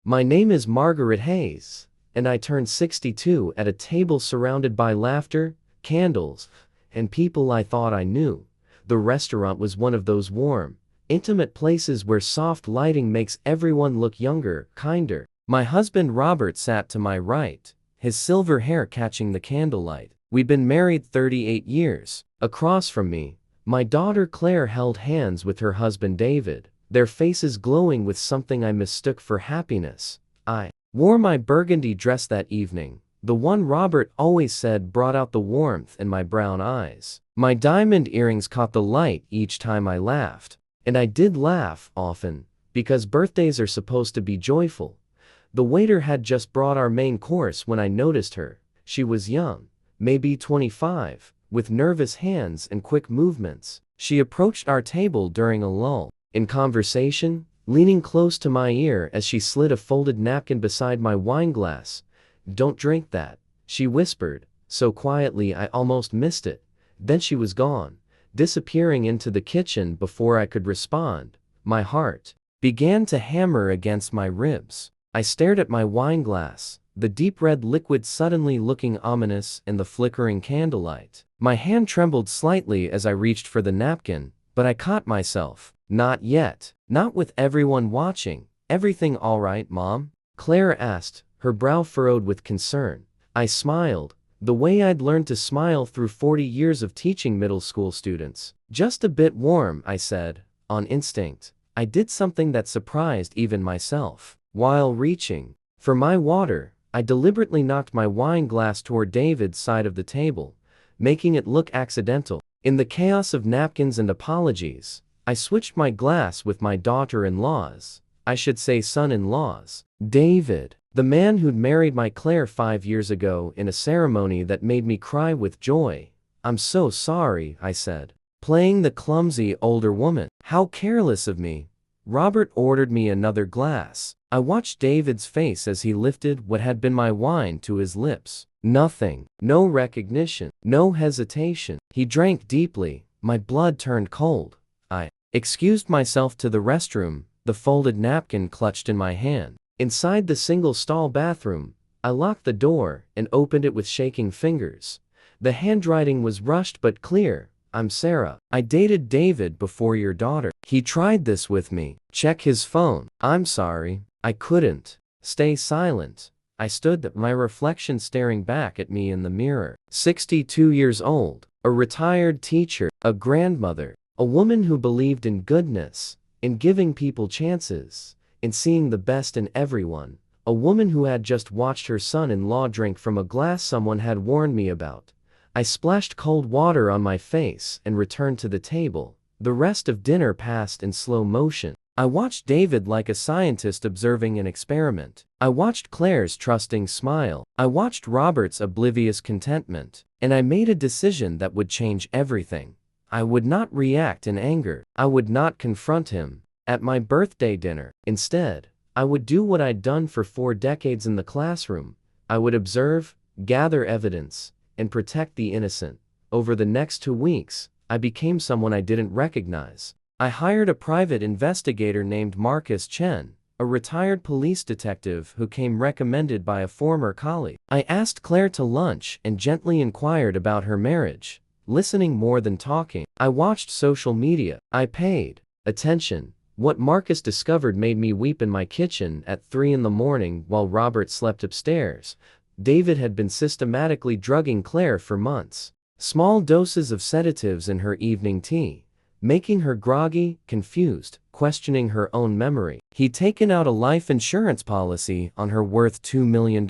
My name is Margaret Hayes, and I turned 62 at a table surrounded by laughter, candles, and people I thought I knew. The restaurant was one of those warm, intimate places where soft lighting makes everyone look younger, kinder. My husband Robert sat to my right, his silver hair catching the candlelight. We'd been married 38 years. Across from me, my daughter Claire held hands with her husband David, their faces glowing with something I mistook for happiness. I wore my burgundy dress that evening, the one Robert always said brought out the warmth in my brown eyes. My diamond earrings caught the light each time I laughed, and I did laugh often, because birthdays are supposed to be joyful. The waiter had just brought our main course when I noticed her. She was young, maybe 25, with nervous hands and quick movements. She approached our table during a lull in conversation, leaning close to my ear as she slid a folded napkin beside my wine glass. "Don't drink that," she whispered, so quietly I almost missed it. Then she was gone, disappearing into the kitchen before I could respond. My heart began to hammer against my ribs. I stared at my wine glass, the deep red liquid suddenly looking ominous in the flickering candlelight. My hand trembled slightly as I reached for the napkin, but I caught myself. "Not yet. Not with everyone watching." "Everything all right, Mom?" Claire asked, her brow furrowed with concern. I smiled, the way I'd learned to smile through 40 years of teaching middle school students. "Just a bit warm," I said, on instinct. I did something that surprised even myself. While reaching for my water, I deliberately knocked my wine glass toward David's side of the table, making it look accidental. In the chaos of napkins and apologies, I switched my glass with my daughter-in-law's, I should say son-in-law's, David, the man who'd married my Claire 5 years ago in a ceremony that made me cry with joy. "I'm so sorry," I said, playing the clumsy older woman. "How careless of me." Robert ordered me another glass. I watched David's face as he lifted what had been my wine to his lips. Nothing. No recognition. No hesitation. He drank deeply. My blood turned cold. I excused myself to the restroom, the folded napkin clutched in my hand. Inside the single-stall bathroom, I locked the door and opened it with shaking fingers. The handwriting was rushed but clear. "I'm Sarah. I dated David before your daughter. He tried this with me." Check his phone. "I'm sorry. I couldn't." Stay silent. I stood there, my reflection staring back at me in the mirror. 62 years old, a retired teacher, a grandmother, a woman who believed in goodness, in giving people chances, in seeing the best in everyone, a woman who had just watched her son-in-law drink from a glass someone had warned me about. I splashed cold water on my face and returned to the table. The rest of dinner passed in slow motion. I watched David like a scientist observing an experiment. I watched Claire's trusting smile. I watched Robert's oblivious contentment. And I made a decision that would change everything. I would not react in anger. I would not confront him at my birthday dinner. Instead, I would do what I'd done for 4 decades in the classroom. I would observe, gather evidence, and protect the innocent. Over the next 2 weeks, I became someone I didn't recognize. I hired a private investigator named Marcus Chen, a retired police detective who came recommended by a former colleague. I asked Claire to lunch and gently inquired about her marriage, listening more than talking. I watched social media. I paid attention. What Marcus discovered made me weep in my kitchen at 3 in the morning while Robert slept upstairs. David had been systematically drugging Claire for months. Small doses of sedatives in her evening tea, making her groggy, confused, questioning her own memory. He'd taken out a life insurance policy on her worth $2 million,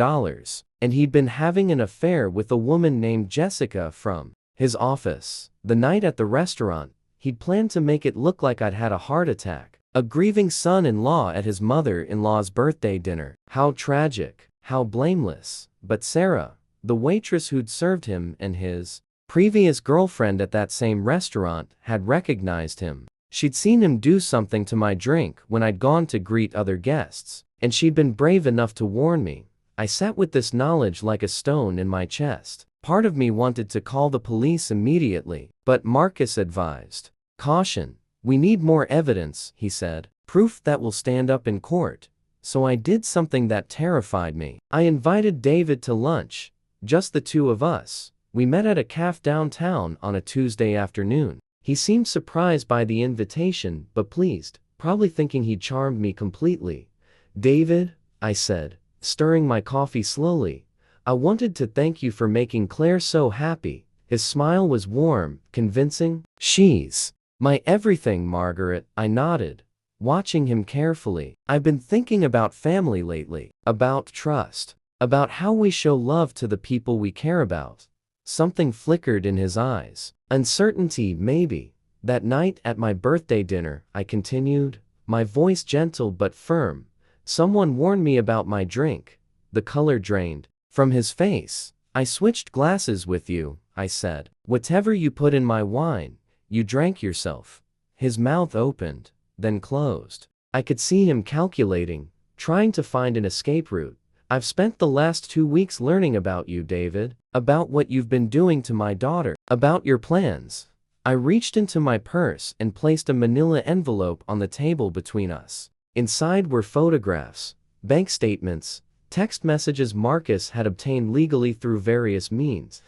and he'd been having an affair with a woman named Jessica from his office. The night at the restaurant, he'd planned to make it look like I'd had a heart attack. A grieving son-in-law at his mother-in-law's birthday dinner. How tragic, how blameless. But Sarah, the waitress who'd served him and his previous girlfriend at that same restaurant, had recognized him. She'd seen him do something to my drink when I'd gone to greet other guests, and she'd been brave enough to warn me. I sat with this knowledge like a stone in my chest. Part of me wanted to call the police immediately, but Marcus advised. "Caution. We need more evidence," he said. "Proof that will stand up in court." so I did something that terrified me. I invited David to lunch, just the two of us. We met at a cafe downtown on a Tuesday afternoon. He seemed surprised by the invitation, but pleased, probably thinking he'd charmed me completely. "David," I said, stirring my coffee slowly, "I wanted to thank you for making Claire so happy." His smile was warm, convincing. "She's my everything, Margaret," I nodded, watching him carefully. "I've been thinking about family lately, about trust, about how we show love to the people we care about." Something flickered in his eyes. "Uncertainty, maybe." "That night at my birthday dinner," I continued, my voice gentle but firm, "someone warned me about my drink." The color drained from his face. "I switched glasses with you," I said. "Whatever you put in my wine, you drank yourself." His mouth opened, then closed. I could see him calculating, trying to find an escape route. "I've spent the last 2 weeks learning about you, David, about what you've been doing to my daughter, about your plans." I reached into my purse and placed a manila envelope on the table between us. Inside were photographs, bank statements, text messages Marcus had obtained legally through various means.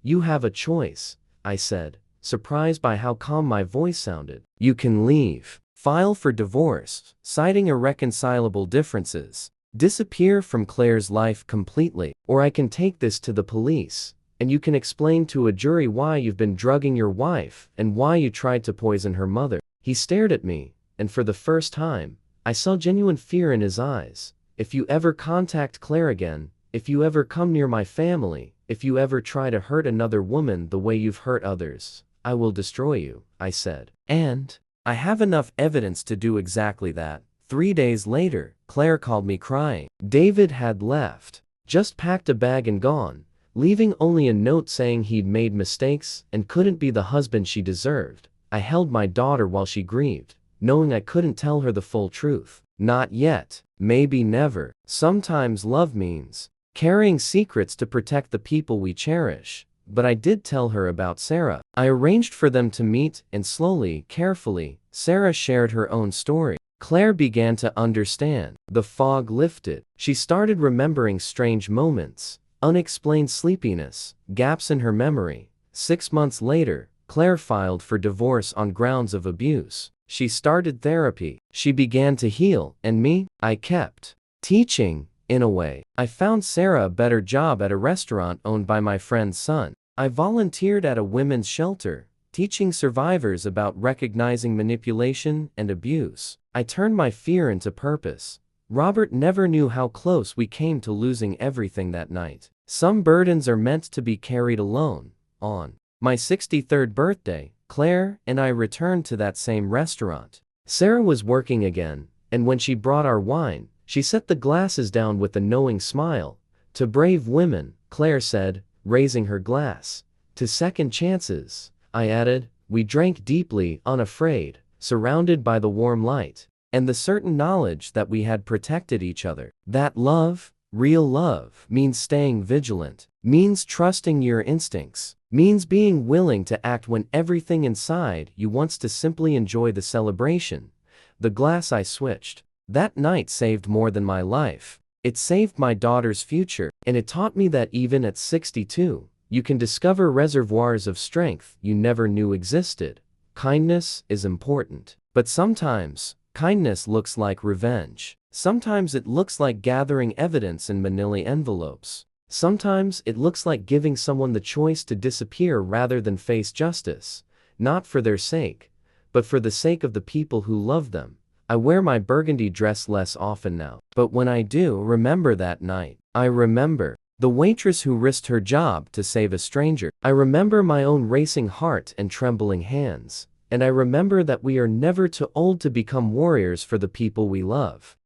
"You have a choice," I said, surprised by how calm my voice sounded. "You can leave, file for divorce, citing irreconcilable differences, disappear from Claire's life completely, or I can take this to the police, and you can explain to a jury why you've been drugging your wife and why you tried to poison her mother." He stared at me, and for the first time, I saw genuine fear in his eyes. "If you ever contact Claire again, if you ever come near my family, if you ever try to hurt another woman the way you've hurt others, I will destroy you," I said. And I have enough evidence to do exactly that. 3 days later, Claire called me crying. David had left, just packed a bag and gone, leaving only a note saying he'd made mistakes and couldn't be the husband she deserved. I held my daughter while she grieved, knowing I couldn't tell her the full truth. Not yet, maybe never. Sometimes love means carrying secrets to protect the people we cherish. But I did tell her about Sarah. I arranged for them to meet, and slowly, carefully, Sarah shared her own story. Claire began to understand. The fog lifted. She started remembering strange moments, unexplained sleepiness, gaps in her memory. 6 months later, Claire filed for divorce on grounds of abuse. She started therapy. She began to heal, and me, I kept teaching, in a way. I found Sarah a better job at a restaurant owned by my friend's son. I volunteered at a women's shelter, teaching survivors about recognizing manipulation and abuse. I turned my fear into purpose. Robert never knew how close we came to losing everything that night. Some burdens are meant to be carried alone. On my 63rd birthday, Claire and I returned to that same restaurant. Sarah was working again, and when she brought our wine, she set the glasses down with a knowing smile. "To brave women," Claire said, raising her glass. "To second chances," I added. We drank deeply, unafraid, surrounded by the warm light, and the certain knowledge that we had protected each other. That love, real love, means staying vigilant, means trusting your instincts, means being willing to act when everything inside you wants to simply enjoy the celebration. The glass I switched. That night saved more than my life. It saved my daughter's future, and it taught me that even at 62, you can discover reservoirs of strength you never knew existed. Kindness is important, but sometimes, kindness looks like revenge. Sometimes it looks like gathering evidence in manila envelopes. Sometimes it looks like giving someone the choice to disappear rather than face justice, not for their sake, but for the sake of the people who love them. I wear my burgundy dress less often now, but when I do remember that night, I remember the waitress who risked her job to save a stranger. I remember my own racing heart and trembling hands, and I remember that we are never too old to become warriors for the people we love.